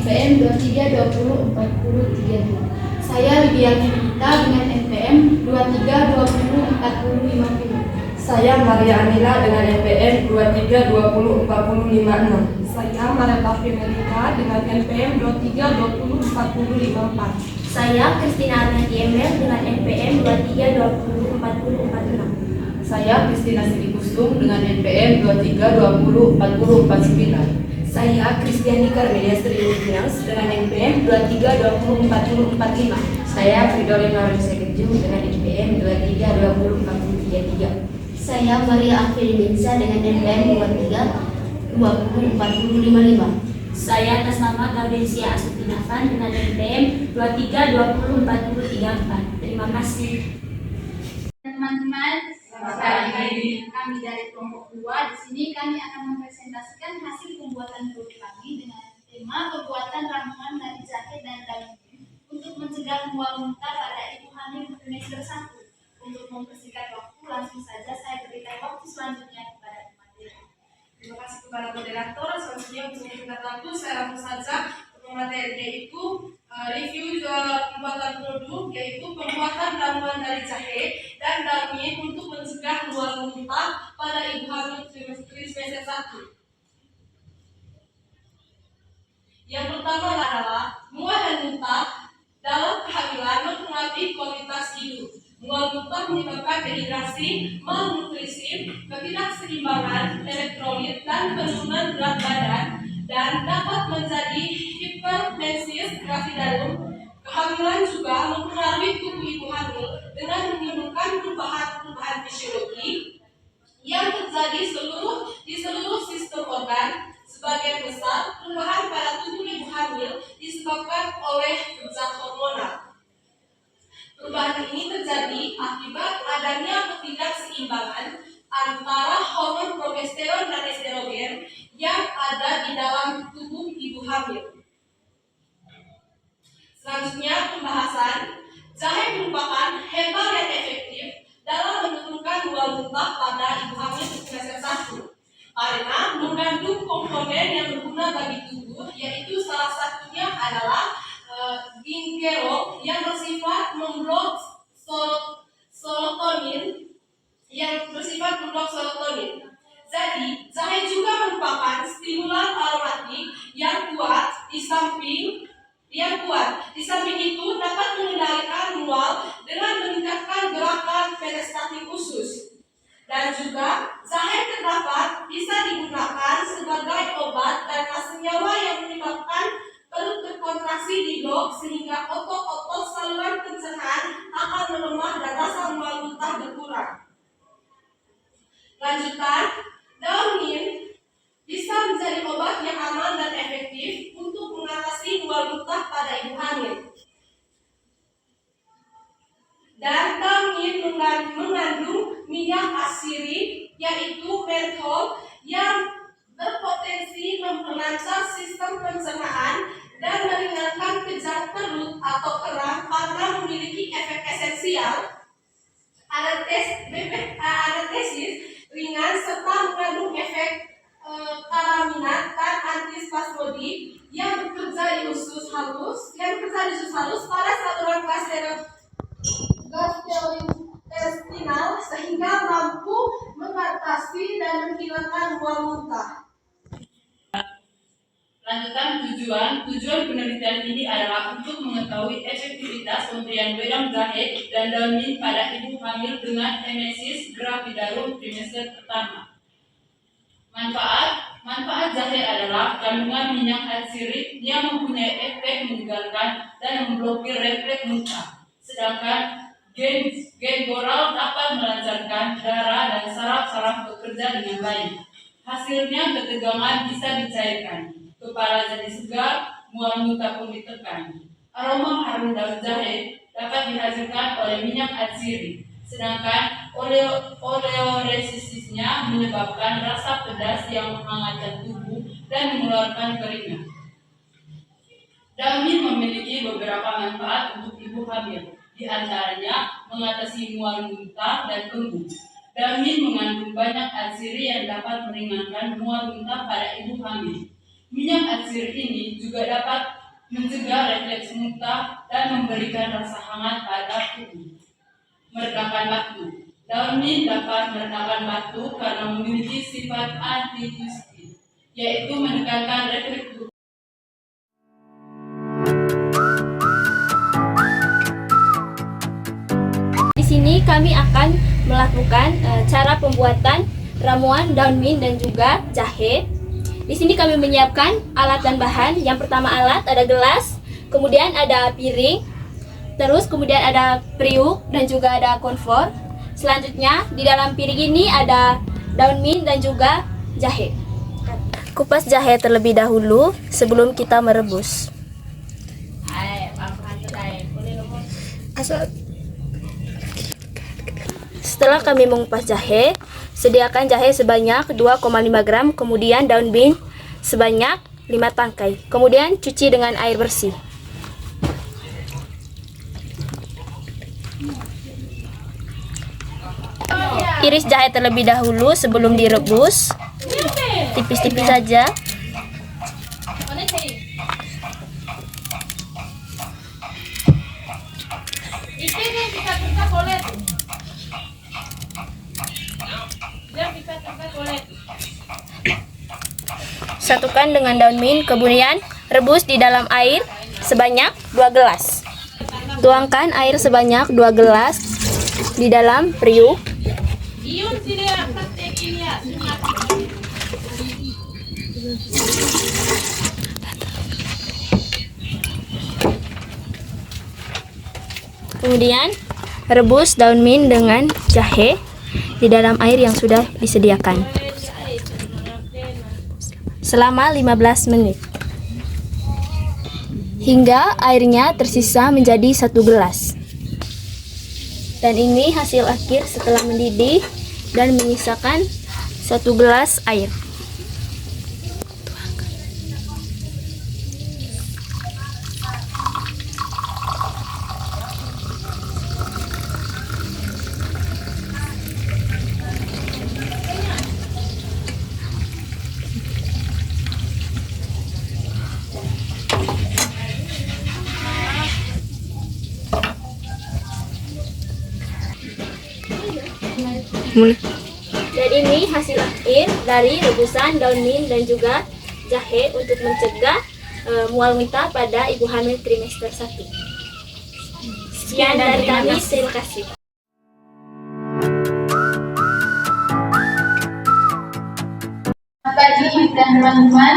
NPM 23204032. Saya Widianti Nikita dengan NPM 23204050. Saya Maria Anila dengan NPM 23204056. Saya Mareta Primelita dengan NPM 23204054. Saya Kristina Arnati Emel dengan NPM 23204046. Saya Kristina Siti Kusum dengan NPM 23204049. Saya Kristiani Karmelia Sri Winas dengan NPM 23204045. Saya Fridolina Rinsekeju dengan NPM 23204033. Saya Maria Afiliminsa dengan NPM 23204055. Saya atas nama Gaudensia Asutinavan dengan NPM 23204034. Terima kasih. Teman-teman, kami dari kelompok 2 di sini kami akan mempresentasikan hasil pembuatan produk kami dengan tema pembuatan ramuan dari jahe dan daun untuk mencegah mual muntah pada ibu hamil trimester 1. Untuk mempersingkat waktu, langsung saja saya berikan waktu selanjutnya kepada pemateri. Terima kasih kepada moderator. Selanjutnya untuk singkat waktu saya langsung saja untuk materinya itu review pembuatan produk, yaitu pembuatan ramuan dari jahe dan daun untuk mencegah mual muntah pada ibu hamil trimester 1. Yang pertama adalah mual dan muntah dalam kehamilan mempengaruhi kualitas hidup. Mual muntah menyebabkan dehidrasi, malnutrisi, ketidakseimbangan elektrolit dan penurunan berat badan dan dapat menjadi hipermesis gravidarum. Kehamilan juga mempengaruhi tubuh ibu hamil dengan menimbulkan perubahan fisiologi yang terjadi di seluruh sistem organ. Sebagian besar perubahan pada tubuh ibu hamil disebabkan oleh kerja hormonal. Perubahan ini terjadi akibat adanya ketidakseimbangan antara hormon progesteron dan estrogen yang ada di dalam tubuh ibu hamil. Selanjutnya pembahasan, jahe merupakan herbal yang efektif dalam menurunkan mual muntah pada ibu hamil trimester 1 karena mengandung komponen yang berguna bagi tubuh, yaitu salah satunya adalah gingerol yang bersifat memblok serotonin Jadi, jahe juga merupakan stimulan aromatik yang kuat. Di samping itu dapat mengendalikan mual dengan meningkatkan gerakan peristati usus. Dan juga jahe terdapat bisa digunakan sebagai obat karena senyawa yang menyebabkan perut berkontraksi di blok sehingga otot-otot saluran pencernaan akan melemah dan rasa mual muntah berkurang. Lanjutan, daun mint bisa menjadi obat yang aman dan efektif untuk mengatasi mual muntah pada ibu hamil. Dan daun mint mengandung minyak asirik yaitu menthol yang berpotensi memperlancar sistem pencernaan dan meringankan kejang perut atau kram karena memiliki efek esensial anestesis ringan serta mengandung efek karaminat dan antispasmodik yang bekerja di usus halus pada saluran gastrointestinal sehingga mampu mengatasi dan menghilangkan mual muntah. Lanjutan tujuan penelitian ini adalah untuk mengetahui efektivitas pemberian wedang jahe dan daun mint pada ibu hamil dengan emesis gravidarum trimester pertama. Manfaat jahe adalah kandungan minyak atsirik yang mempunyai efek menyegarkan dan memblokir refleks muntah. Sedangkan gengoral dapat melancarkan darah dan saraf-saraf bekerja dengan baik. Hasilnya ketegangan bisa dicairkan, kepala jadi segar, mual muntah pun ditekan. Aroma harum daun jahe dapat dihasilkan oleh minyak atsiri, sedangkan oleoresisnya menyebabkan rasa pedas yang menghangatkan tubuh dan mengeluarkan keringat. Daun mint memiliki beberapa manfaat untuk ibu hamil, di antaranya mengatasi mual muntah dan kembung. Daun mint mengandung banyak atsiri yang dapat meringankan mual muntah pada ibu hamil. Minyak atsiri ini juga dapat mencegah refleks muntah, dan memberikan rasa hangat pada tubuh. Meredakan batuk. Daun mint dapat meredakan batuk karena memiliki sifat antitusiv, yaitu menekankan refleks tubuh. Di sini kami akan melakukan cara pembuatan ramuan daun mint dan juga jahe. Di sini kami menyiapkan alat dan bahan. Yang pertama alat ada gelas, kemudian ada piring, terus kemudian ada periuk dan juga ada konfor. Selanjutnya di dalam piring ini ada daun mint dan juga jahe. Kupas jahe terlebih dahulu sebelum kita merebus. Setelah kami mengupas jahe, sediakan jahe sebanyak 2,5 gram, kemudian daun mint sebanyak 5 tangkai. Kemudian cuci dengan air bersih. Iris jahe terlebih dahulu sebelum direbus. Tipis-tipis saja. Satukan dengan daun mint, kemudian rebus di dalam air sebanyak 2 gelas. Tuangkan air sebanyak 2 gelas di dalam periuk. Kemudian rebus daun mint dengan jahe di dalam air yang sudah disediakan selama 15 menit hingga airnya tersisa menjadi 1 gelas. Dan ini hasil akhir setelah mendidih dan menyisakan 1 gelas air. Dan ini hasil akhir dari rebusan daun mint dan juga jahe untuk mencegah mual muntah pada ibu hamil trimester 1. Sekian dari kami, terima kasih. Selamat pagi dan teman-teman.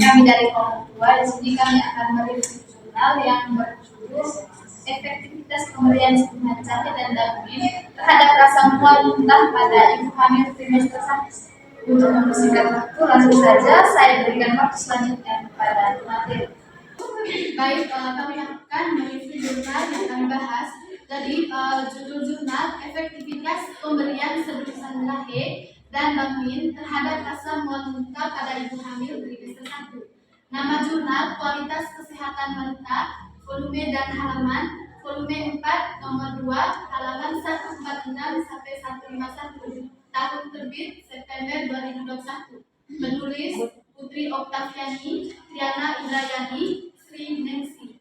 Kami dari kelompok 2. Di sini kami akan mereview jurnal yang berjudul efektivitas pemberian suntikan jahe dan daun mint terhadap rasa mual muntah pada ibu hamil trimester 1. Untuk mempersingkat waktu, langsung saja saya berikan waktu selanjutnya kepada materi. Baik, kami akan mereview jurnal yang kami bahas. Jadi judul jurnal efektivitas pemberian serbuksan jahe dan daun mint terhadap rasa mual muntah pada ibu hamil trimester 1. Nama jurnal kualitas kesehatan wanita, volume dan halaman, volume 4 nomor 2 halaman 146 sampai 151, tahun terbit September 2021. Penulis Putri Oktaviani, Triana Indrayani, Sri Nengsi.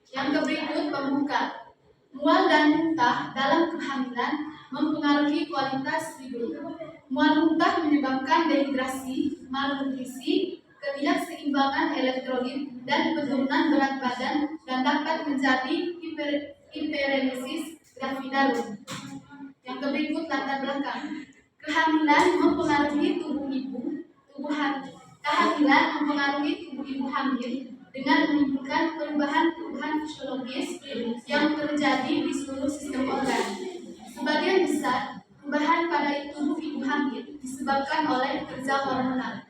Yang berikut pembuka. Mual dan muntah dalam kehamilan mempengaruhi kualitas hidup. Mual muntah menyebabkan dehidrasi, malnutrisi, ketidakseimbangan elektrolit, dan penurunan berat badan dan dapat menjadi hiperemesis gravidarum. Yang berikut latar belakang. Kehamilan mempengaruhi tubuh ibu, kehamilan mempengaruhi tubuh ibu hamil dengan menimbulkan perubahan-perubahan fisiologis yang terjadi di seluruh sistem organ. Sebagian besar perubahan pada tubuh ibu hamil disebabkan oleh kerja hormonal.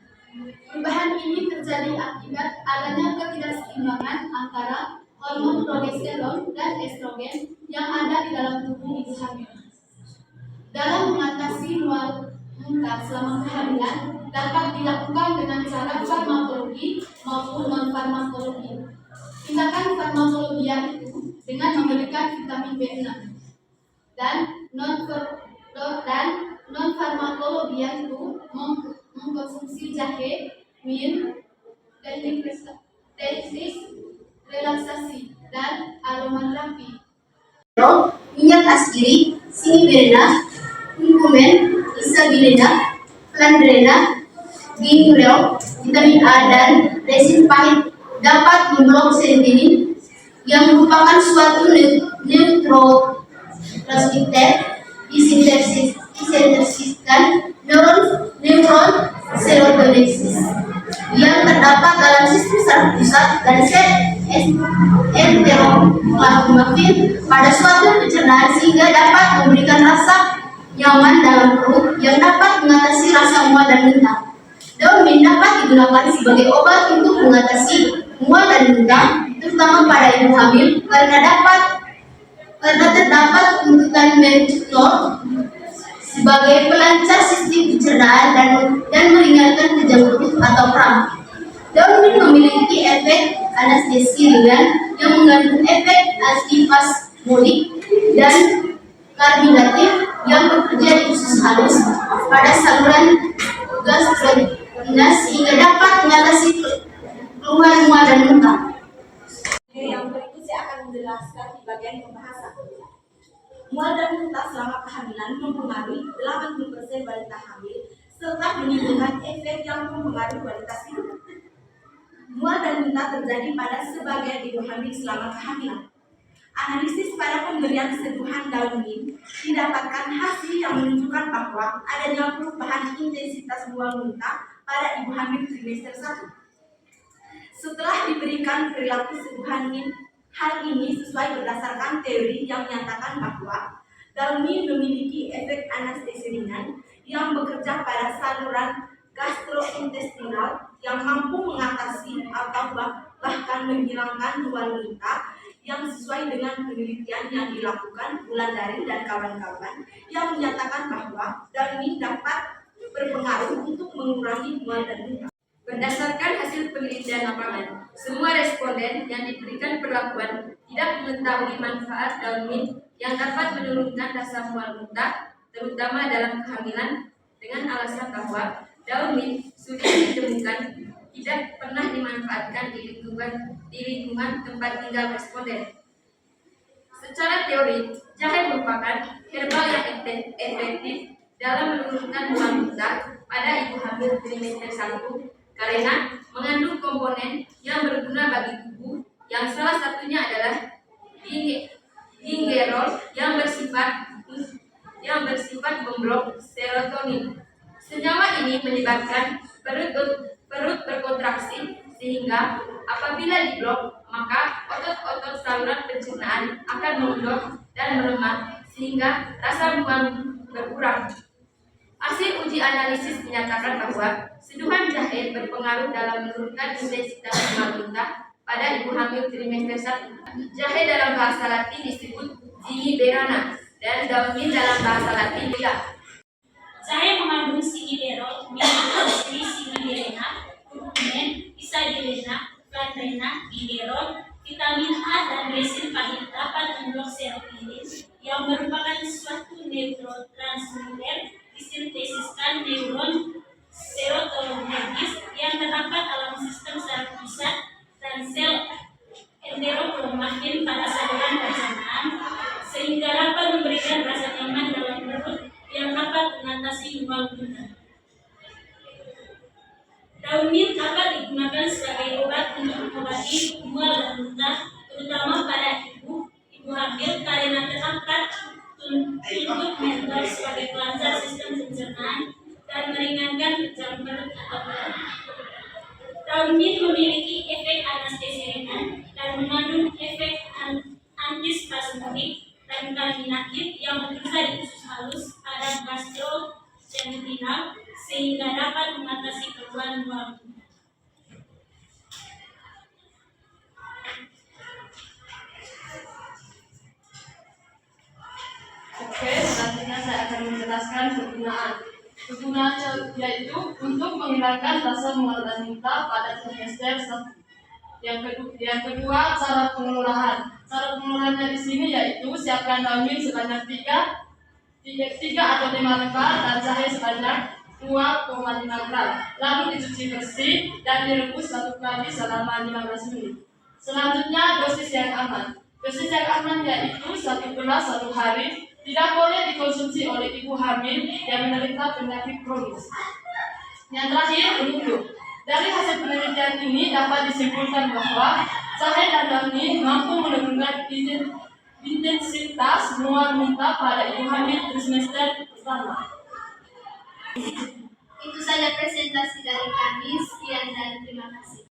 Perubahan ini terjadi akibat adanya ketidakseimbangan antara hormon progesteron dan estrogen yang ada di dalam tubuh ibu hamil. Dalam mengatasi mual muntah selama kehamilan dapat dilakukan dengan cara farmakologi maupun non-farmakologi. Tindakan farmakologia itu dengan memberikan vitamin B6 dan non-farmakologia itu mengkonsumsi jahe, mint, teknik relaksasi, dan aromaterapi. Minyak askiri, siniberena, kurkumen, isabilena, flandrena, gingerol, vitamin A, dan resin pahit dapat memblok serotonin yang merupakan suatu neurotransmitter disintersiskan neuron serotonergic yang terdapat dalam sistem saraf pusat dan sel enteroplasmafil pada suatu pencernaan sehingga dapat memberikan rasa nyaman dalam perut yang dapat mengatasi rasa mual dan muntah. Daun mint dapat digunakan sebagai obat untuk mengatasi mual dan muntah, terutama pada ibu hamil karena terdapat tuntutan mentol sebagai pelancar sistem pencernaan dan meringankan kejang perut atau kram. Daun mint memiliki efek anestesi ringan yang mengandung efek antispasmodik dan karbitatif yang bekerja di usus halus pada saluran gastrointestinal sehingga dapat mengatasi keluhan mual dan muntah. Yang berikut saya akan menjelaskan di bagian pembahasan. Mual dan muntah selama kehamilan mempengaruhi 80% wanita hamil serta menimbulkan efek yang mempengaruhi kualitas hidup. Mual dan muntah terjadi pada sebagian ibu hamil selama kehamilan. Analisis pada pemberian sentuhan daun mint didapatkan hasil yang menunjukkan bahwa adanya perubahan intensitas mual muntah pada ibu hamil trimester 1. Setelah diberikan perilaku sentuhan mint, hal ini sesuai berdasarkan teori yang menyatakan bahwa daun mint memiliki efek anestesi ringan yang bekerja pada saluran gastrointestinal yang mampu mengatasi atau bahkan menghilangkan mual muntah yang sesuai dengan penelitian yang dilakukan Wulandari dan kawan-kawan yang menyatakan bahwa daun mint dapat berpengaruh untuk mengurangi mual dan muntah. Berdasarkan hasil penelitian lapangan, semua responden yang diberikan perlakuan tidak mengetahui manfaat daun mint yang dapat menurunkan rasa mual muntah, terutama dalam kehamilan, dengan alasan bahwa daun mint sudah ditemukan tidak pernah dimanfaatkan di lingkungan tempat tinggal responden. Secara teori, jahe merupakan herbal yang efektif dalam menurunkan mual muntah pada ibu hamil trimester 1 karena mengandung komponen yang berguna bagi tubuh yang salah satunya adalah gingerol yang bersifat memblok serotonin. Senyawa ini menyebabkan perut berkontraksi sehingga apabila diblok maka otot-otot saluran pencernaan akan mengendor dan melemah sehingga rasa mual berkurang. Hasil uji analisis menyatakan bahwa sentuhan jahe berpengaruh dalam menurunkan intensitas mual muntah pada ibu hamil trimester 1. Jahe dalam bahasa Latin disebut zingiberana dan daun mint dalam bahasa Latin juga. Jahe mengandung siniberol, minyak siniberena, kurkumen, isabilena, flandrena, gingerol, vitamin A, dan resin pahit dapat memblok serotonin yang merupakan suatu neurotransmitter disintesiskan neuron serotonergic yang terdapat dalam sistem saraf pusat dan sel enteroplasmafil pada saluran pencernaan sehingga dapat memberikan rasa nyaman dalam perut yang dapat mengatasi mual muntah. Daun mint dapat digunakan sebagai obat untuk mengobati mual dan muntah, terutama pada ibu hamil karena terdapat tuntut mentol sebagai pelancar sistem pencernaan dan meringankan kejang perut atau kram. Daun mint memiliki efek anestesi ringan dan mengandung efek antispasmodik dan karbitatif yang bekerja di usus halus pada gastrointestinal sehingga dapat mengatasi keluhan mual muntah. Oke, selanjutnya saya akan menjelaskan kegunaan. Kegunaannya yaitu untuk menghilangkan rasa mual dan muntah pada trimester 1. Yang kedua, cara pengelolaan. Cara pengelolaannya di sini yaitu siapkan daun mint sebanyak 3 atau 5 lembar dan jahe sebanyak 2,5 gram. Lalu dicuci bersih dan direbus 1 kali selama 15 menit. Selanjutnya, dosis yang aman. Dosis yang aman yaitu 1 gelas 1 hari. Tidak boleh dikonsumsi oleh ibu hamil yang menderita penyakit kronis. Yang terakhir, penutup. Dari hasil penelitian ini dapat disimpulkan bahwa jahe dan daun mint mampu menurunkan intensitas mual muntah pada ibu hamil trimester pertama. Itu saja presentasi dari kami. Sekian dan terima kasih.